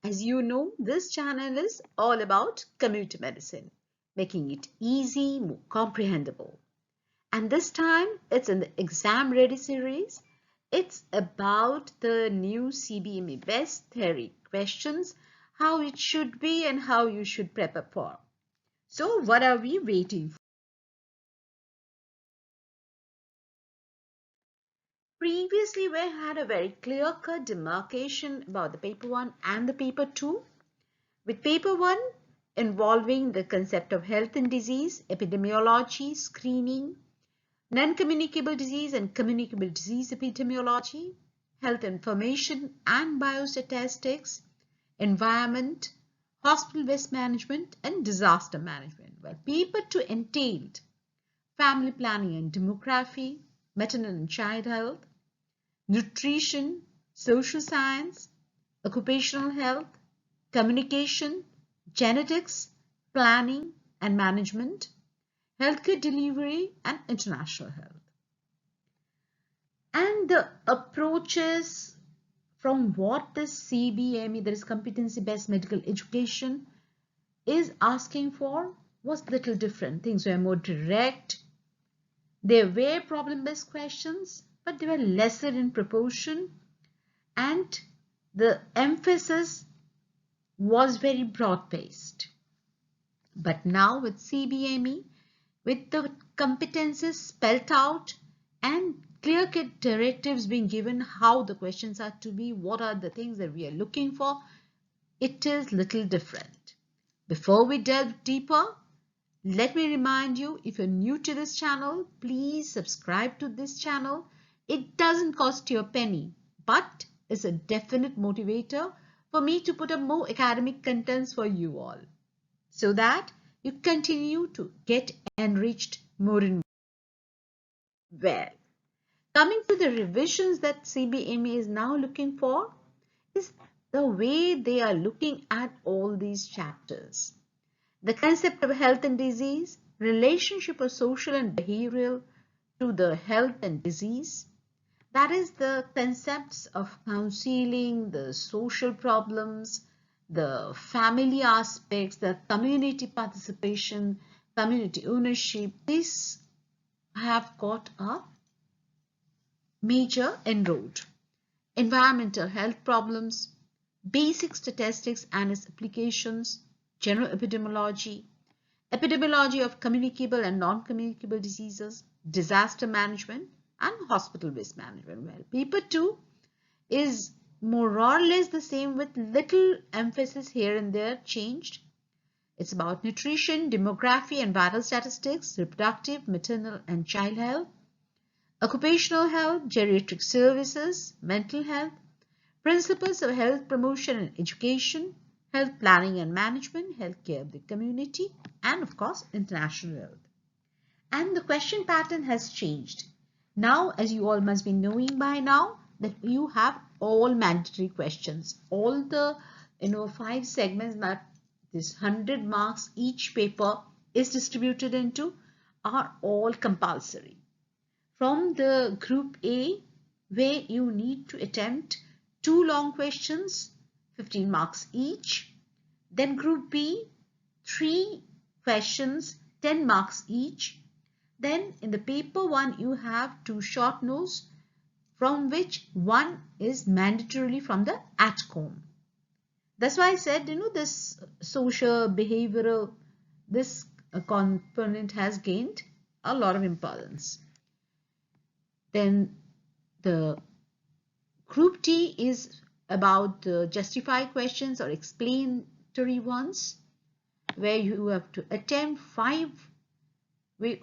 As you know, this channel is all about community medicine, making it easy, more comprehensible. And this time it's in the exam ready series. It's about the new CBME Best Theory questions, how it should be and how you should prepare for. So what are we waiting for? Previously, we had a very clear-cut demarcation about the paper 1 and the paper 2. With paper 1 involving the concept of health and disease, epidemiology, screening, non-communicable disease and communicable disease epidemiology, health information and biostatistics, environment, hospital waste management and disaster management. Well, paper 2 entailed family planning and demography, maternal and child health, nutrition, social science, occupational health, communication, genetics, planning and management, healthcare delivery and international health. And the approaches from what this CBME, that is competency-based medical education, is asking for was little different. Things were more direct. There were problem-based questions, but they were lesser in proportion, and the emphasis was very broad-based. But now with CBME, with the competencies spelled out and clear-cut directives being given how the questions are to be, what are the things that we are looking for, it is little different. Before we delve deeper, let me remind you, if you're new to this channel, please subscribe to this channel. It doesn't cost you a penny, but it's a definite motivator for me to put up more academic contents for you all, so that you continue to get enriched more and more. Well, coming to the revisions that CBME is now looking for is the way they are looking at all these chapters. The concept of health and disease, relationship of social and behavioral to the health and disease. That is the concepts of counseling, the social problems, the family aspects, the community participation, community ownership. These have got a major enrolled. Environmental health problems, basic statistics and its applications, general epidemiology, epidemiology of communicable and non-communicable diseases, disaster management, and hospital waste management. Well, paper 2 is more or less the same with little emphasis here and there changed. It's about nutrition, demography and vital statistics, reproductive, maternal and child health, occupational health, geriatric services, mental health, principles of health promotion and education, health planning and management, healthcare of the community, and of course, international health. And the question pattern has changed. Now, as you all must be knowing by now, that you have all mandatory questions. All the 5 segments that this 100 marks each paper is distributed into are all compulsory. From the group A, where you need to attempt 2 long questions, 15 marks each. Then group B, 3 questions, 10 marks each. Then in the paper 1, you have 2 short notes, from which one is mandatorily from the at-home. That's why I said, this social, behavioral, this component has gained a lot of importance. Then the group T is about the justify questions or explanatory ones, where you have to attempt 5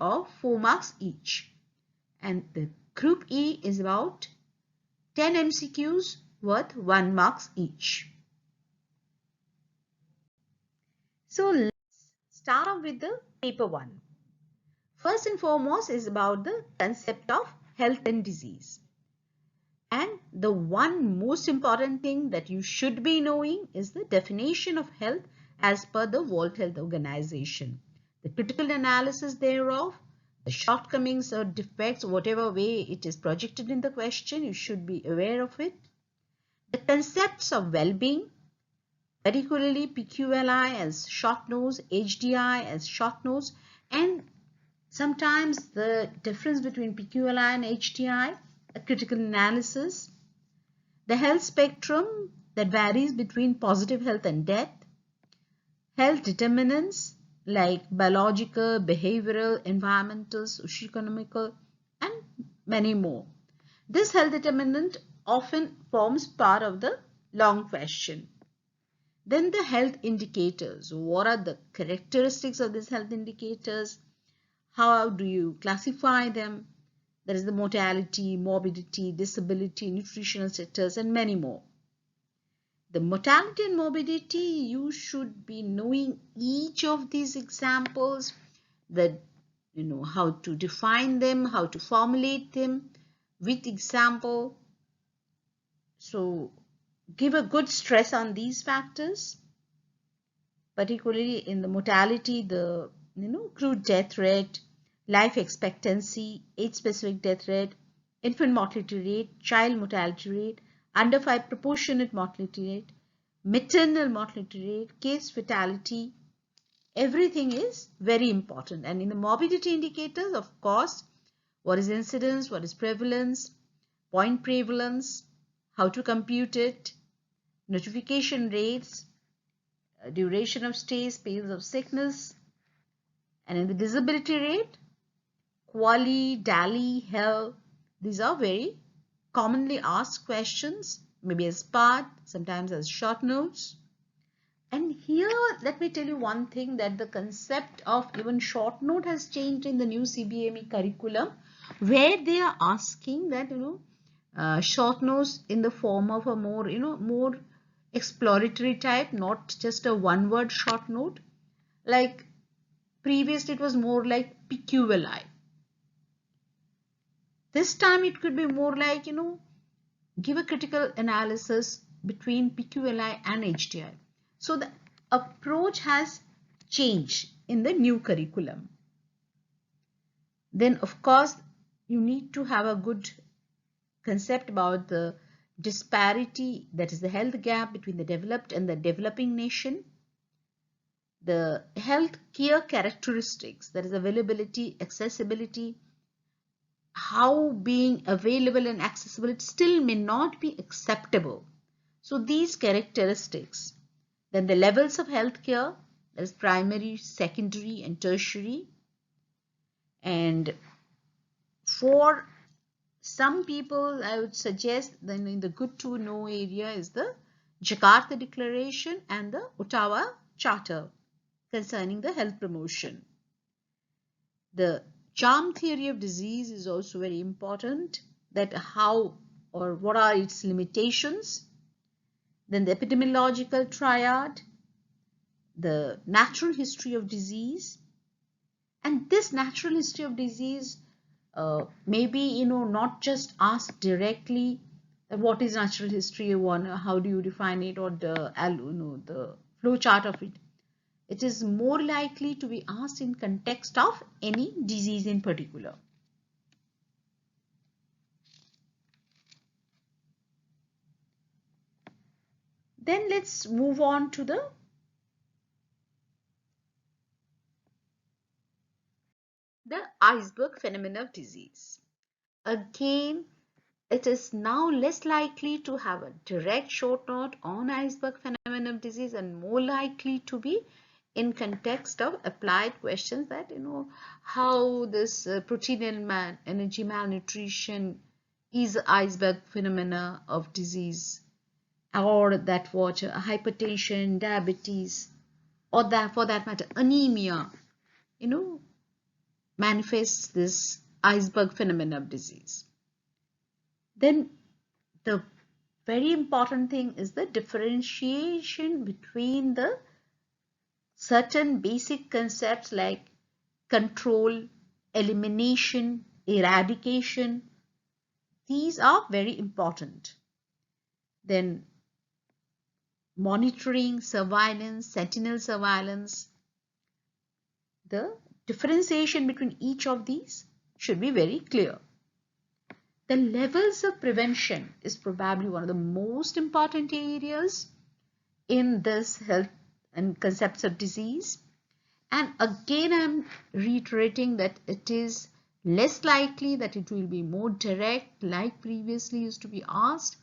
of 4 marks each. And the group E is about 10 MCQs worth 1 marks each. So let's start off with the paper 1. First and foremost is about the concept of health and disease. And the one most important thing that you should be knowing is the definition of health as per the World Health Organization. The critical analysis thereof, the shortcomings or defects, whatever way it is projected in the question, you should be aware of it. The concepts of well-being, particularly PQLI as short nose, HDI as short nose, and sometimes the difference between PQLI and HDI, a critical analysis, the health spectrum that varies between positive health and death, health determinants like biological, behavioral, environmental, socioeconomical, and many more. This health determinant often forms part of the long question. Then the health indicators. What are the characteristics of these health indicators? How do you classify them? There is the mortality, morbidity, disability, nutritional status, and many more. The mortality and morbidity, you should be knowing each of these examples, that how to define them, how to formulate them with example. So give a good stress on these factors, particularly in the mortality, the crude death rate, life expectancy, age-specific death rate, infant mortality rate, child mortality rate, under 5 proportionate mortality rate, maternal mortality rate, case fatality. Everything is very important. And in the morbidity indicators, of course, what is incidence, what is prevalence, point prevalence, how to compute it, notification rates, duration of stay, spells of sickness, and in the disability rate, QALY, DALY, HEL. These are very commonly asked questions, maybe as part, sometimes as short notes. And here, let me tell you one thing, that the concept of even short note has changed in the new CBME curriculum, where they are asking that, short notes in the form of a more, more exploratory type, not just a one-word short note. Like previously, it was more like PQLI. This time it could be more like, give a critical analysis between PQLI and HDI. So the approach has changed in the new curriculum. Then of course, you need to have a good concept about the disparity, that is the health gap between the developed and the developing nation. The health care characteristics, that is availability, accessibility, how being available and accessible, it still may not be acceptable. So these characteristics. Then the levels of healthcare, that is primary, secondary, and tertiary. And for some people, I would suggest then in the good to know area is the Jakarta Declaration and the Ottawa Charter concerning the health promotion. The charm theory of disease is also very important, that how or what are its limitations. Then the epidemiological triad, the natural history of disease. And this natural history of disease maybe, not just asked directly what is natural history, how do you define it, or the flow chart of it. It is more likely to be asked in context of any disease in particular. Then let's move on to the iceberg phenomenon of disease. Again, it is now less likely to have a direct short note on iceberg phenomenon of disease and more likely to be in context of applied questions, that how this protein energy malnutrition is iceberg phenomena of disease, or that what hypertension, diabetes, or that for that matter anemia manifests this iceberg phenomena of disease. Then the very important thing is the differentiation between the certain basic concepts like control, elimination, eradication. These are very important. Then monitoring, surveillance, sentinel surveillance. The differentiation between each of these should be very clear. The levels of prevention is probably one of the most important areas in this health and concepts of disease. And again, I'm reiterating that it is less likely that it will be more direct like previously used to be asked.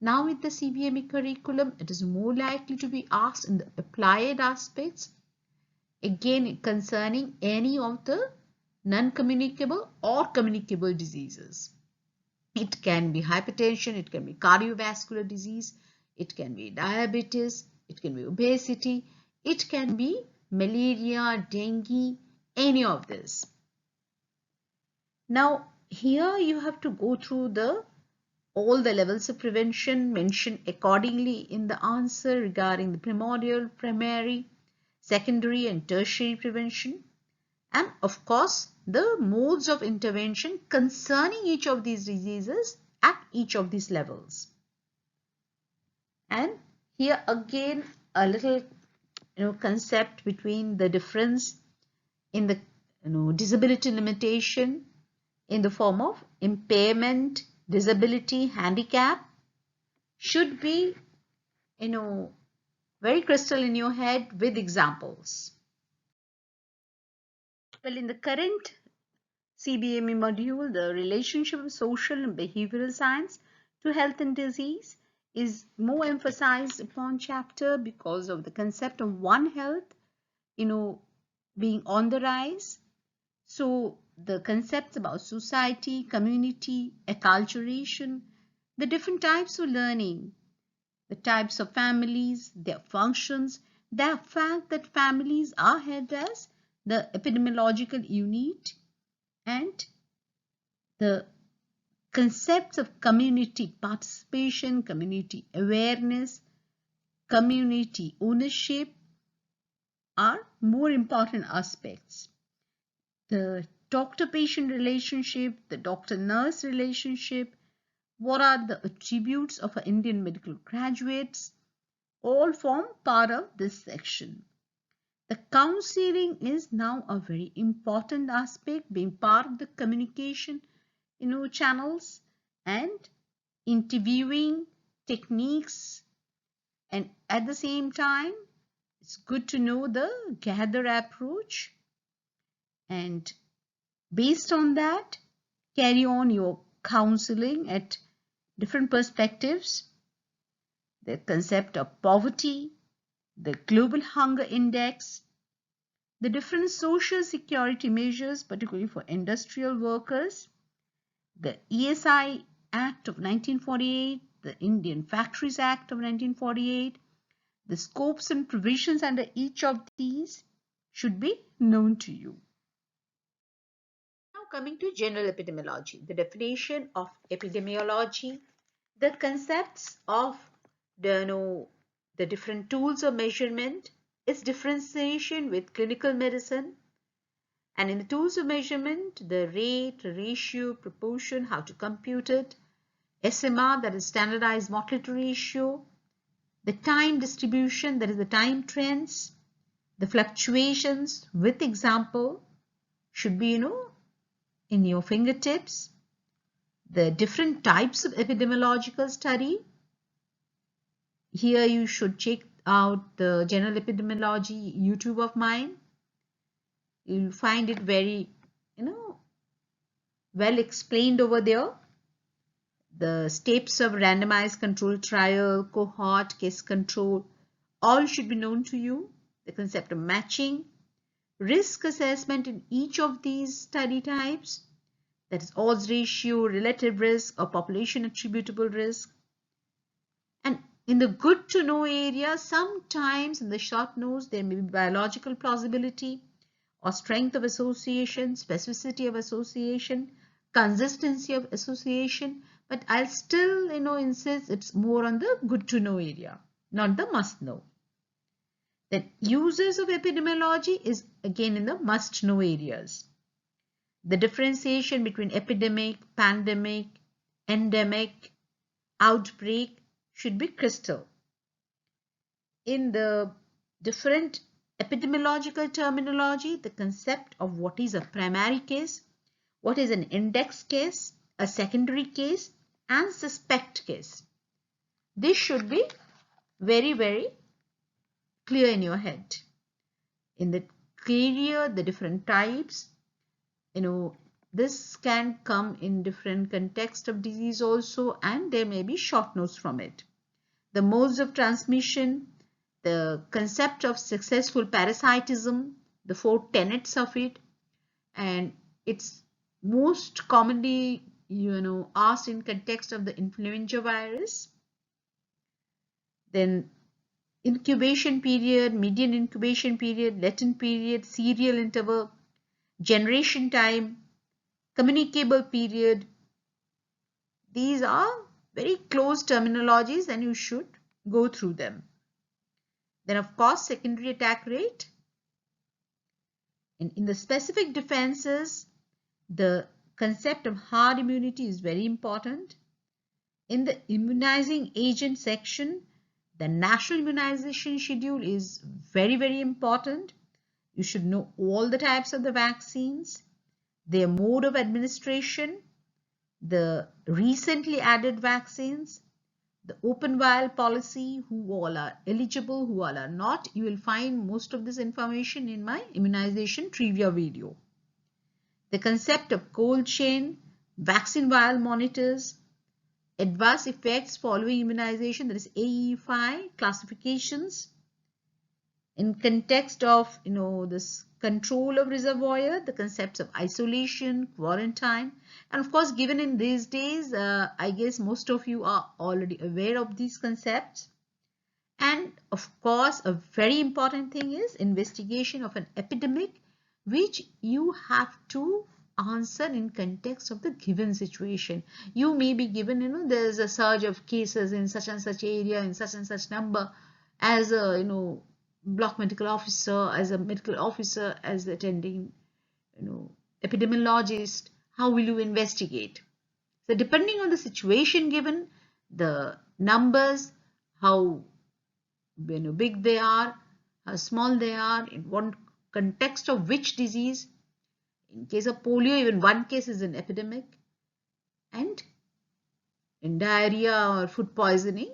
Now with the CBME curriculum, it is more likely to be asked in the applied aspects, again concerning any of the non-communicable or communicable diseases. It can be hypertension, it can be cardiovascular disease, it can be diabetes, it can be obesity, it can be malaria, dengue, any of this. Now here you have to go through all the levels of prevention mentioned accordingly in the answer regarding the primordial, primary, secondary and tertiary prevention, and of course the modes of intervention concerning each of these diseases at each of these levels. And here again a little concept between the difference in the disability limitation in the form of impairment, disability, handicap should be very crystal in your head with examples. Well, in the current CBME module, the relationship of social and behavioral science to health and disease is more emphasized upon chapter because of the concept of One Health, being on the rise. So the concepts about society, community, acculturation, the different types of learning, the types of families, their functions, the fact that families are held as the epidemiological unit, and the concepts of community participation, community awareness, community ownership are more important aspects. The doctor-patient relationship, the doctor-nurse relationship, what are the attributes of our Indian medical graduates, all form part of this section. The counseling is now a very important aspect, being part of the communication channels, and interviewing techniques, and at the same time it's good to know the gather approach, and based on that carry on your counseling at different perspectives. The concept of poverty, the global hunger index, the different social security measures, particularly for industrial workers, the ESI Act of 1948, the Indian Factories Act of 1948, the scopes and provisions under each of these should be known to you. Now coming to general epidemiology, the definition of epidemiology, the concepts of the different tools of measurement, its differentiation with clinical medicine, and in the tools of measurement, the rate, ratio, proportion, how to compute it, SMR, that is standardized mortality ratio, the time distribution, that is the time trends, the fluctuations with example should be in your fingertips, the different types of epidemiological study. Here you should check out the general epidemiology YouTube of mine. You'll find it very well explained over there. The steps of randomized controlled trial, cohort, case control, all should be known to you. The concept of matching, risk assessment in each of these study types, that is odds ratio, relative risk or population attributable risk. And in the good to know area, sometimes in the short notes there may be biological plausibility or strength of association, specificity of association, consistency of association, but I'll still insist it's more on the good to know area, not the must know. Then uses of epidemiology is again in the must know areas. The differentiation between epidemic, pandemic, endemic, outbreak should be crystal. In the different epidemiological terminology, the concept of what is a primary case, what is an index case, a secondary case, and suspect case. This should be very, very clear in your head. In the clear the different types, this can come in different context of disease also, and there may be short notes from it. The modes of transmission, the concept of successful parasitism, the 4 tenets of it, and it's most commonly asked in context of the influenza virus. Then incubation period, median incubation period, latent period, serial interval, generation time, communicable period. These are very close terminologies and you should go through them. Then of course secondary attack rate. And in the specific defenses, the concept of hard immunity is very important. In the immunizing agent section, the national immunization schedule is very, very important. You should know all the types of the vaccines, their mode of administration, the recently added vaccines, the open vial policy, who all are eligible, who all are not. You will find most of this information in my immunization trivia video. The concept of cold chain, vaccine vial monitors, adverse effects following immunization, that is AE5 classifications. In context of this control of reservoir, the concepts of isolation, quarantine, and of course given in these days, I guess most of you are already aware of these concepts. And of course a very important thing is investigation of an epidemic, which you have to answer in context of the given situation. You may be given, there's a surge of cases in such and such area, in such and such number, as a, block medical officer, as a medical officer, as the attending, epidemiologist. How will you investigate? So depending on the situation given, the numbers, how big they are, how small they are, in what context of which disease. In case of polio, even one case is an epidemic, and in diarrhea or food poisoning,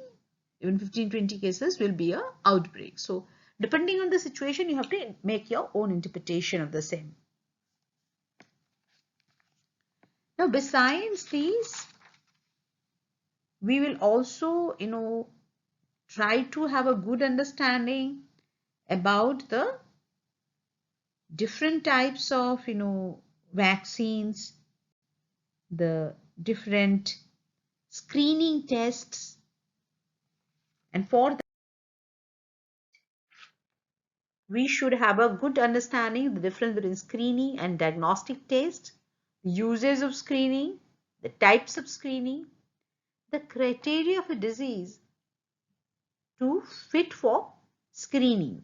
even 15-20 cases will be an outbreak. So depending on the situation, you have to make your own interpretation of the same. Now besides these, we will also try to have a good understanding about the different types of vaccines, the different screening tests, and for that we should have a good understanding of the difference between screening and diagnostic tests, the uses of screening, the types of screening, the criteria of a disease to fit for screening.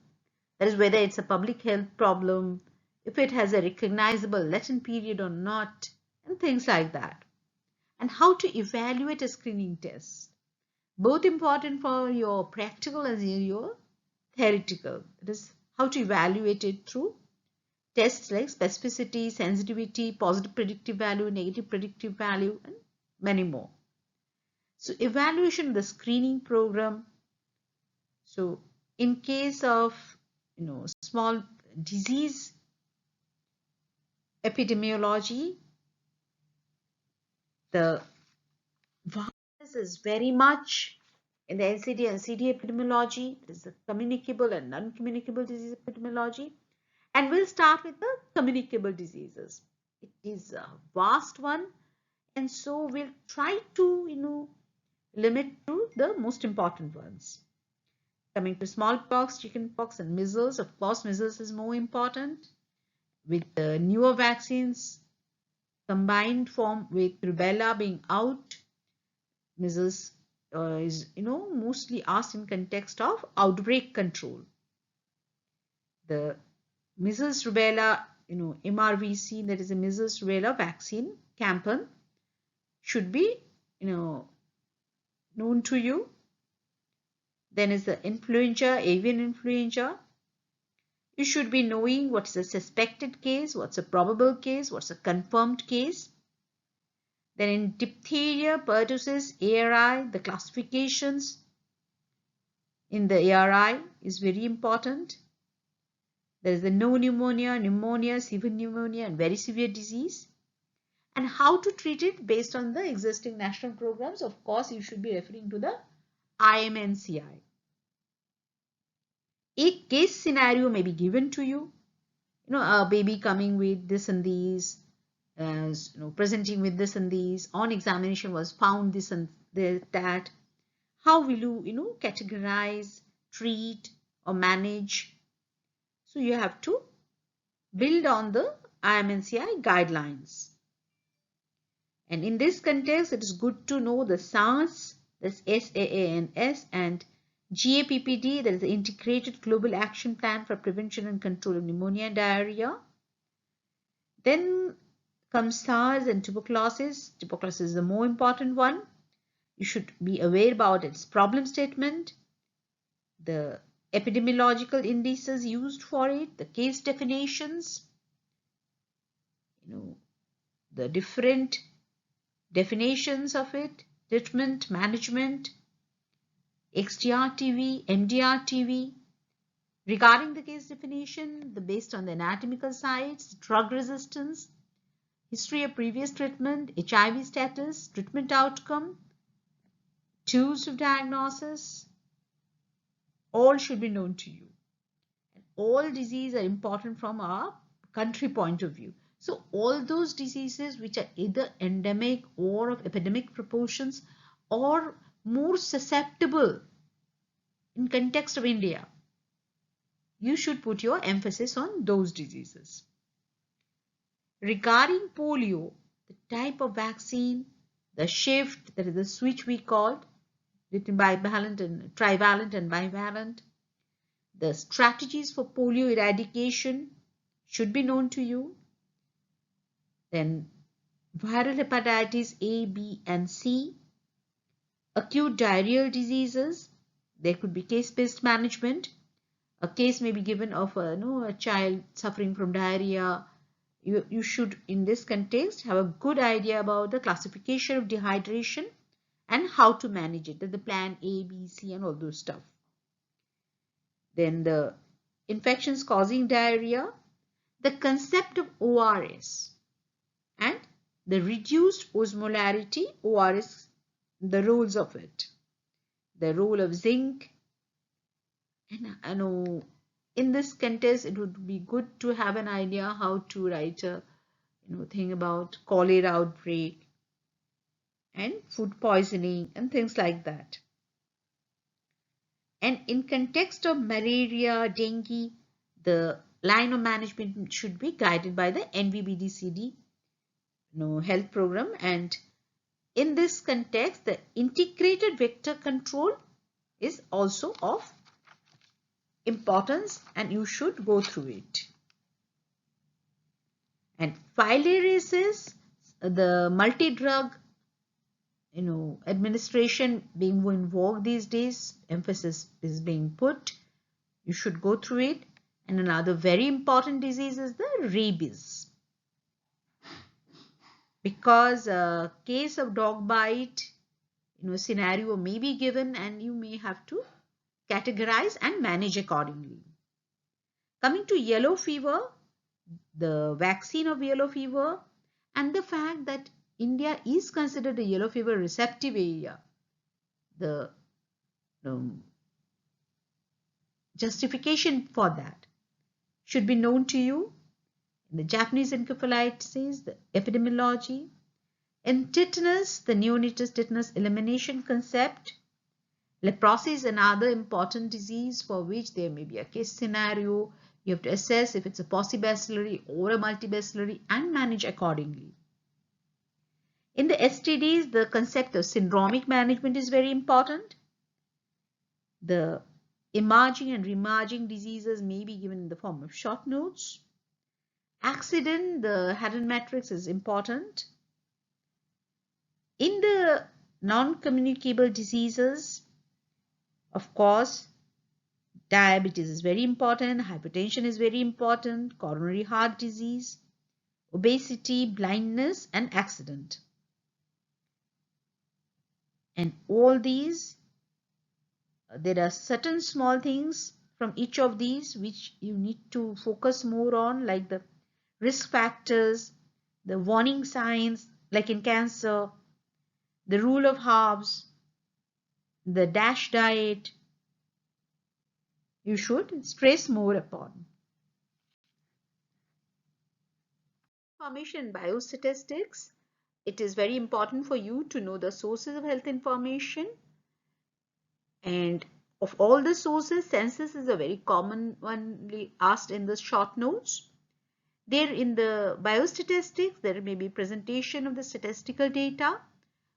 That is, whether it's a public health problem, if it has a recognizable latent period or not, and things like that. And how to evaluate a screening test, both important for your practical as your theoretical. That is, how to evaluate it through tests like specificity, sensitivity, positive predictive value, negative predictive value, and many more. So evaluation of the screening program. So in case of small disease epidemiology, the virus is very much in the NCD and CD epidemiology. There is the communicable and non-communicable disease epidemiology. And we'll start with the communicable diseases. It is a vast one, and so we'll try to limit to the most important ones. Coming to smallpox, chickenpox, and measles. Of course, measles is more important. With the newer vaccines combined form with rubella being out, measles is mostly asked in context of outbreak control. The measles rubella MRVC, that is a measles rubella vaccine campaign, should be known to you. Then is the influenza, avian influenza. You should be knowing what's a suspected case, what's a probable case, what's a confirmed case. Then in diphtheria, pertussis, ARI, the classifications. in the ARI is very important. There is the no pneumonia, pneumonia, severe pneumonia, and very severe disease. And how to treat it based on the existing national programs. Of course, you should be referring to the IMNCI. A case scenario may be given to you. A baby coming with this and these, presenting with this and these, on examination was found this and that. How will you, categorize, treat, or manage? So you have to build on the IMNCI guidelines. And in this context, it is good to know the SARS, that's SAANS, and GAPPD, that is the Integrated Global Action Plan for Prevention and Control of Pneumonia and Diarrhea. Then comes SARS and tuberculosis. Tuberculosis is the more important one. You should be aware about its problem statement, the epidemiological indices used for it, the case definitions, the different definitions of it, treatment, management, XDR-TV, MDR-TV. Regarding the case definition, based on the anatomical sites, drug resistance, history of previous treatment, HIV status, treatment outcome, tools of diagnosis, all should be known to you. And all diseases are important from our country point of view. So all those diseases which are either endemic or of epidemic proportions or more susceptible in context of India, you should put your emphasis on those diseases. Regarding polio, the type of vaccine, the shift, that is the switch we called, between bivalent and trivalent and bivalent, the strategies for polio eradication should be known to you. Then viral hepatitis A, B, and C, acute diarrheal diseases, there could be case-based management. A case may be given of a child suffering from diarrhea. You should, in this context, have a good idea about the classification of dehydration and how to manage it, the plan A, B, C, and all those stuff. Then the infections causing diarrhea, the concept of ORS, and the reduced osmolarity ORS, the roles of it, the role of zinc. And in this context, it would be good to have an idea how to write a thing about cholera outbreak and food poisoning and things like that. And in context of malaria, dengue, the line of management should be guided by the NVBDCD health program. And in this context, the integrated vector control is also of importance and you should go through it. And filariasis, the multi-drug administration being in vogue these days, emphasis is being put. You should go through it. And another very important disease is the rabies. Because a case of dog bite, scenario may be given and you may have to categorize and manage accordingly. Coming to yellow fever, the vaccine of yellow fever, and the fact that India is considered a yellow fever receptive area. The justification for that should be known to you. In the Japanese encephalitis, the epidemiology. In tetanus, the neonatal tetanus elimination concept. Leprosy is another important disease for which there may be a case scenario. You have to assess if it's a possibacillary or a multibacillary and manage accordingly. In the STDs, the concept of syndromic management is very important. The emerging and remerging diseases may be given in the form of short notes. Accident, the Haddon matrix is important. In the non-communicable diseases, of course, diabetes is very important, hypertension is very important, coronary heart disease, obesity, blindness, and accident. And all these There are certain small things from each of these which you need to focus more on, like the risk factors, the warning signs, like in cancer, the rule of halves, the DASH diet. You should stress more upon. Information biostatistics. It is very important for you to know the sources of health information. And of all the sources, census is a very commonly asked in the short notes. There in the biostatistics, there may be presentation of the statistical data,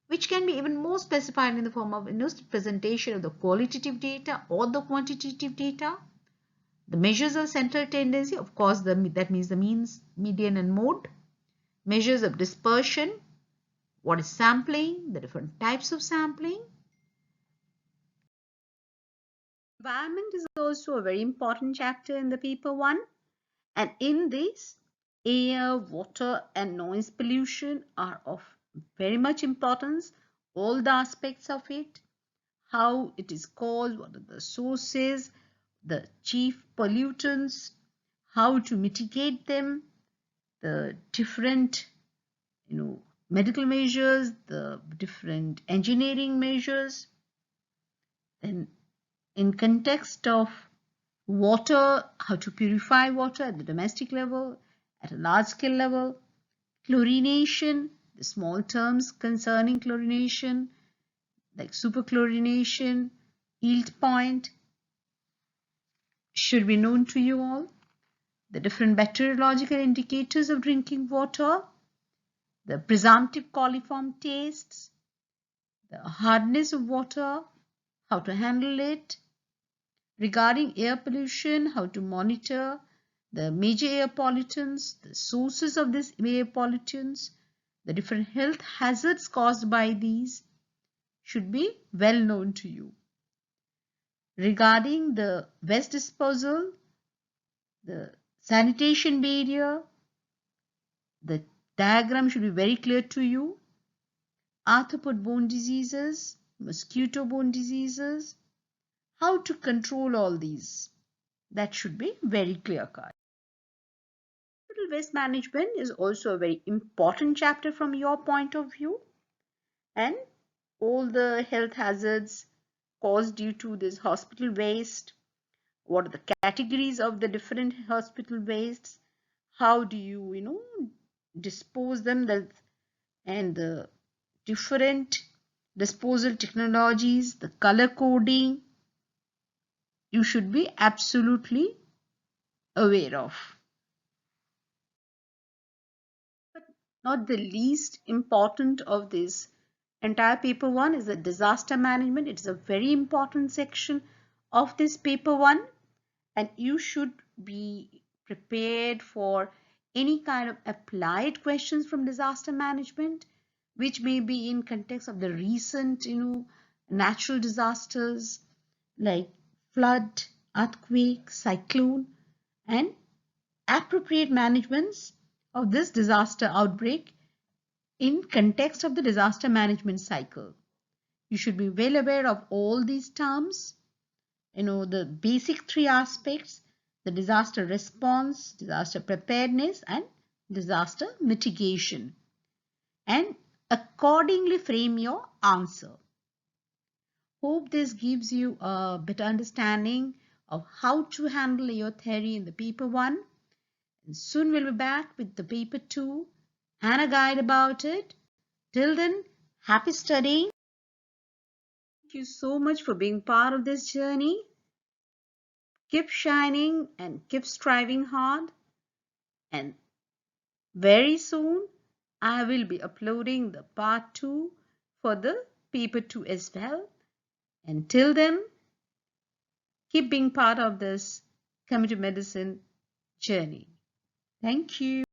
which can be even more specified in the form of presentation of the qualitative data or the quantitative data. The measures of central tendency, of course, that means the means, median, and mode. Measures of dispersion, what is sampling, the different types of sampling. Environment is also a very important chapter in the paper 1, and in this, air, water and noise pollution are of very much importance, all the aspects of it, how it is caused, what are the sources, the chief pollutants, how to mitigate them, the different medical measures, the different engineering measures. Then in context of water, how to purify water at the domestic level, at a large scale level, chlorination, the small terms concerning chlorination like superchlorination, yield point should be known to you all. The different bacteriological indicators of drinking water, the presumptive coliform tastes, the hardness of water, how to handle it. Regarding air pollution, how to monitor the major air pollutants, the sources of these air pollutants, the different health hazards caused by these should be well known to you. Regarding the waste disposal, the sanitation barrier, the diagram should be very clear to you. Arthropod-borne diseases, mosquito-borne diseases, how to control all these. That should be very clear-cut. Hospital waste management is also a very important chapter from your point of view, and all the health hazards caused due to this hospital waste, what are the categories of the different hospital wastes, how do you dispose them, and the different disposal technologies, the color coding, you should be absolutely aware of. But not the least important of this entire paper 1 is the disaster management. It is a very important section of this paper 1, and you should be prepared for any kind of applied questions from disaster management, which may be in context of the recent natural disasters like flood, earthquake, cyclone, and appropriate managements of this disaster outbreak in context of the disaster management cycle. You should be well aware of all these terms, the basic 3 aspects: the disaster response, disaster preparedness, and disaster mitigation, and accordingly frame your answer. Hope this gives you a better understanding of how to handle your theory in the paper 1. And soon we'll be back with the paper 2 and a guide about it. Till then, happy studying. Thank you so much for being part of this journey. Keep shining and keep striving hard. And very soon, I will be uploading the part 2 for the paper 2 as well. Until then, keep being part of this community medicine journey. Thank you.